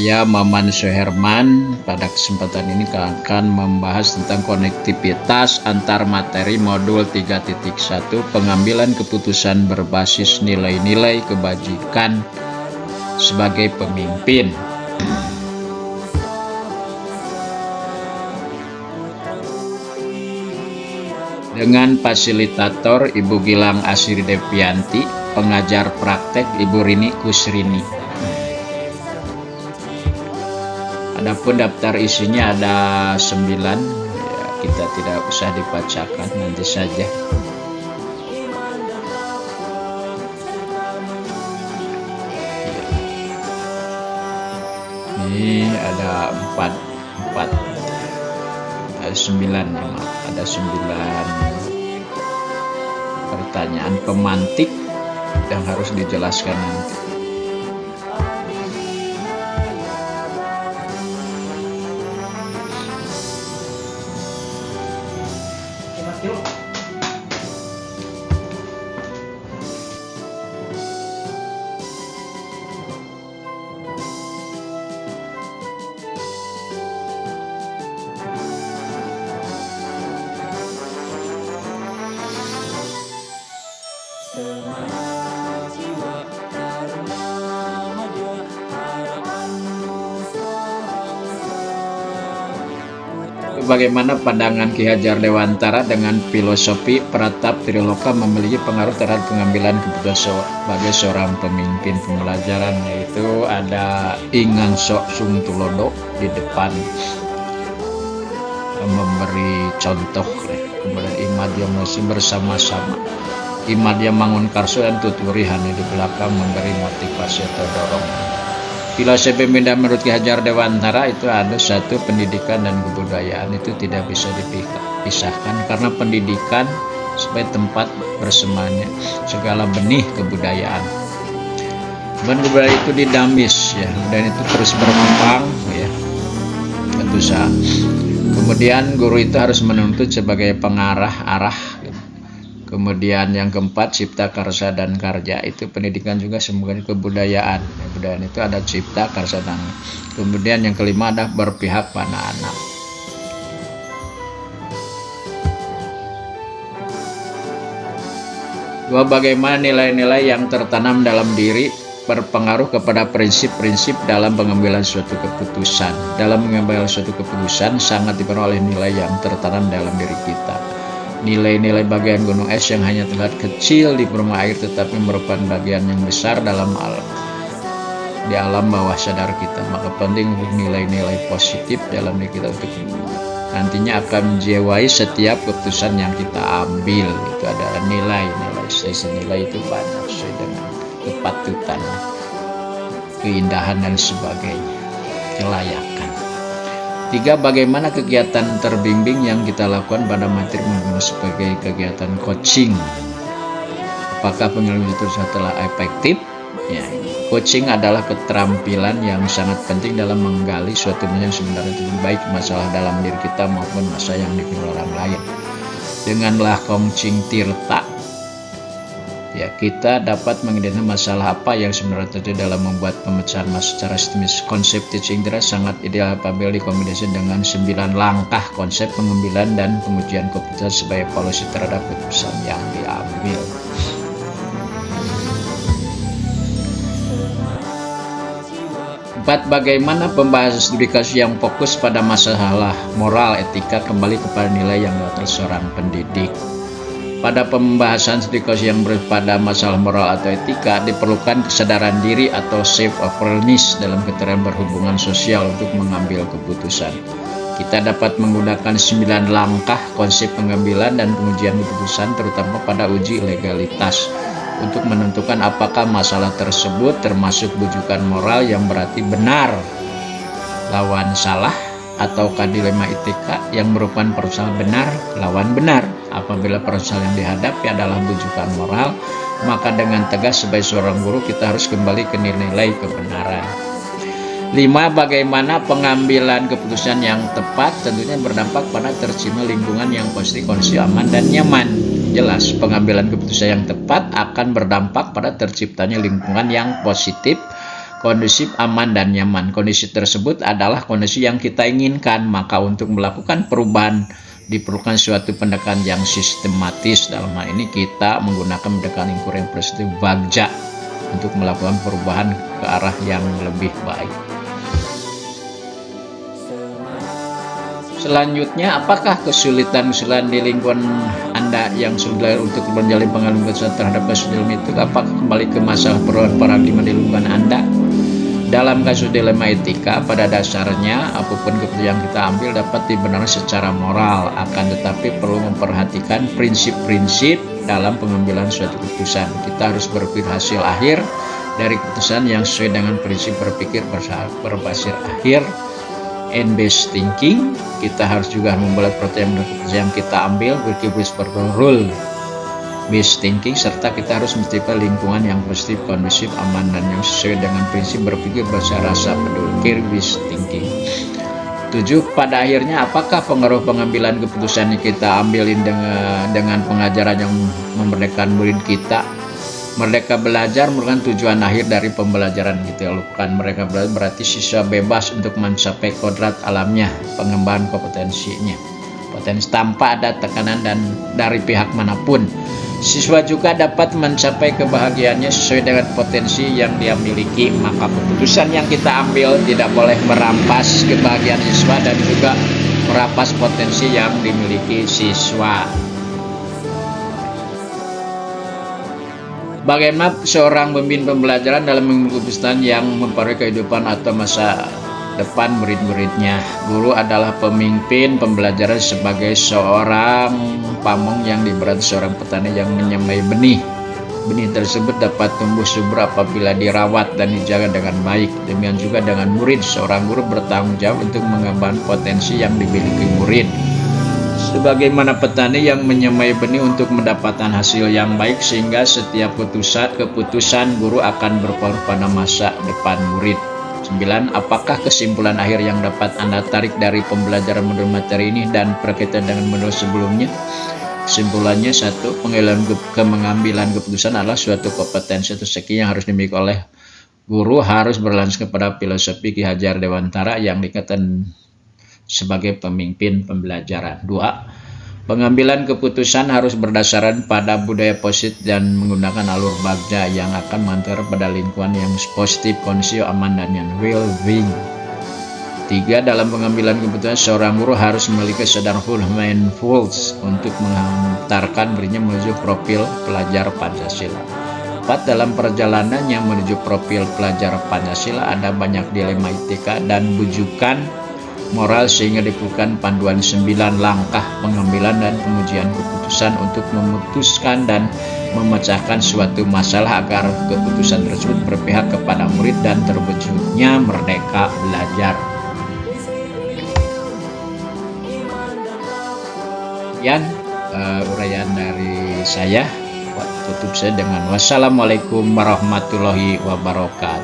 Saya Maman Suherman. Pada kesempatan ini akan membahas tentang konektivitas antar materi modul 3.1 pengambilan keputusan berbasis nilai-nilai kebajikan sebagai pemimpin. Dengan fasilitator Ibu Gilang Asri Devianti, pengajar praktek Ibu Rini Kusrini. Adapun daftar isinya ada 9, ya, kita tidak usah dibacakan, nanti saja. Ini ada 4 ada 9 ya, ada 9 pertanyaan pemantik yang harus dijelaskan nanti. Bagaimana pandangan Ki Hajar Dewantara dengan filosofi Pratap Triloka memiliki pengaruh terhadap pengambilan keputusan sebagai seorang pemimpin pembelajaran, yaitu ada Ingang Sok Sung Tulodo di depan memberi contoh, kemudian Imadya masih bersama-sama, Imadya Mangunkarso dan Tuturi Hani di belakang memberi motivasi atau dorongan. Filosofi menurut Ki Hajar Dewantara itu ada satu, pendidikan dan kebudayaan itu tidak bisa dipisahkan, karena pendidikan sebagai tempat bersemangatnya segala benih kebudayaan. Dan kebudayaan itu dinamis ya, dan itu terus berkembang ya, tentu saja. Kemudian guru itu harus menuntut sebagai pengarah arah. Kemudian yang keempat, cipta karsa dan karya, itu pendidikan juga sebagai kebudayaan. Kebudayaan itu ada cipta karsa dan. Kemudian yang kelima ada berpihak pada anak. Dua, bagaimana nilai-nilai yang tertanam dalam diri berpengaruh kepada prinsip-prinsip dalam pengambilan suatu keputusan. Dalam mengambil suatu keputusan sangat dipengaruhi oleh nilai yang tertanam dalam diri kita. Nilai-nilai bagian gunung es yang hanya terlihat kecil di permukaan air tetapi merupakan bagian yang besar dalam di alam bawah sadar kita. Maka penting untuk nilai-nilai positif dalam diri kita untuk nantinya akan menjiwai setiap keputusan yang kita ambil. Itu ada nilai-nilai, nilai itu banyak sesuai dengan kepatutan, keindahan dan sebagainya, kelayakan. 3, bagaimana kegiatan terbimbing yang kita lakukan pada materi sebagai kegiatan coaching. Apakah pengalaman itu telah efektif? Ya, coaching adalah keterampilan yang sangat penting dalam menggali suatu yang sebenarnya itu baik masalah dalam diri kita maupun masalah yang dipilih orang lain. Dengan melakukan coaching tirta, ya, kita dapat mengidentifikasi masalah apa yang sebenarnya terjadi dalam membuat pemecahan masalah secara sistemis. Konsep teaching theory sangat ideal apabila dikombinasikan dengan 9 langkah konsep pengambilan dan pengujian keputusan sebagai polisi terhadap keputusan yang diambil. 4, bagaimana pembahasan studi kasus yang fokus pada masalah moral etika kembali kepada nilai yang diatur seorang pendidik. Pada pembahasan studi kasus yang pada masalah moral atau etika diperlukan kesadaran diri atau self-awareness dalam keterangan berhubungan sosial untuk mengambil keputusan. Kita dapat menggunakan 9 langkah konsep pengambilan dan pengujian keputusan terutama pada uji legalitas untuk menentukan apakah masalah tersebut termasuk bujukan moral yang berarti benar lawan salah, ataukah dilema etika yang merupakan persoalan benar lawan benar. Apabila persoalan yang dihadapi adalah bujukan moral, maka dengan tegas sebagai seorang guru kita harus kembali ke nilai-nilai kebenaran. 5, bagaimana pengambilan keputusan yang tepat tentunya berdampak pada tercipta lingkungan yang positif, kondisi aman dan nyaman. Jelas, pengambilan keputusan yang tepat akan berdampak pada terciptanya lingkungan yang positif, kondusif, aman, dan nyaman. Kondisi tersebut adalah kondisi yang kita inginkan, maka untuk melakukan perubahan diperlukan suatu pendekatan yang sistematis. Dalam hal ini kita menggunakan pendekatan lingkup yang positif bagja untuk melakukan perubahan ke arah yang lebih baik. Selanjutnya, apakah kesulitan-kesulitan di lingkungan Anda yang sulit untuk menjalin pengalaman kesulitan terhadap kesulitan itu? Apakah kembali ke masalah perubahan paradigma di lingkungan Anda? Dalam kasus dilema etika, pada dasarnya apapun keputusan yang kita ambil dapat dibenarkan secara moral, akan tetapi perlu memperhatikan prinsip-prinsip dalam pengambilan suatu keputusan. Kita harus berpikir hasil akhir dari keputusan yang sesuai dengan prinsip berpikir berbasis akhir and based thinking. Kita harus juga membuat pertanyaan keputusan yang kita ambil berkiblat seperti rule based thinking, serta kita harus menciptakan lingkungan yang positif, kondusif, aman, dan yang sesuai dengan prinsip berpikir berdasar rasa peduli, care based thinking. 7. Pada akhirnya, apakah pengaruh pengambilan keputusan yang kita ambilin dengan pengajaran yang memerdekakan murid kita? Merdeka belajar merupakan tujuan akhir dari pembelajaran kita lakukan. Mereka belajar berarti siswa bebas untuk mencapai kodrat alamnya, pengembangan kompetensinya, potensi tanpa ada tekanan dan dari pihak manapun. Siswa juga dapat mencapai kebahagiaannya sesuai dengan potensi yang dia miliki. Maka keputusan yang kita ambil tidak boleh merampas kebahagiaan siswa dan juga merampas potensi yang dimiliki siswa. Bagaimana seorang pemimpin pembelajaran dalam mengambil keputusan yang mempengaruhi kehidupan atau masa depan murid-muridnya? Guru adalah pemimpin pembelajaran sebagai seorang pamong yang diberati seorang petani yang menyemai benih. Benih tersebut dapat tumbuh subur apabila dirawat dan dijaga dengan baik. Demikian juga dengan murid, seorang guru bertanggung jawab untuk mengembangkan potensi yang dimiliki murid. Sebagaimana petani yang menyemai benih untuk mendapatkan hasil yang baik, sehingga setiap keputusan guru akan berpengaruh pada masa depan murid. 9. Apakah kesimpulan akhir yang dapat Anda tarik dari pembelajaran modul materi ini dan berkaitan dengan modul sebelumnya? Kesimpulannya, 1. Pengambilan keputusan adalah suatu kompetensi atau skill yang harus dimiliki oleh guru, harus berlandaskan kepada filosofi Ki Hajar Dewantara yang dikatakan sebagai pemimpin pembelajaran. 2. Pengambilan keputusan harus berdasarkan pada budaya positif dan menggunakan alur bagja yang akan mengantar pada lingkungan yang positif, kondusif, aman, dan yang well-being. 3. Dalam pengambilan keputusan, seorang guru harus memiliki kesadaran full mindfulness untuk mengantarkan dirinya menuju profil pelajar Pancasila. 4. Dalam perjalanannya menuju profil pelajar Pancasila ada banyak dilema etika dan bujukan moral, sehingga diperlukan panduan 9 langkah pengambilan dan pengujian keputusan untuk memutuskan dan memecahkan suatu masalah agar keputusan tersebut berpihak kepada murid dan terwujudnya merdeka belajar. Sekian uraian dari saya. Tutup saya dengan wassalamualaikum warahmatullahi wabarakatuh.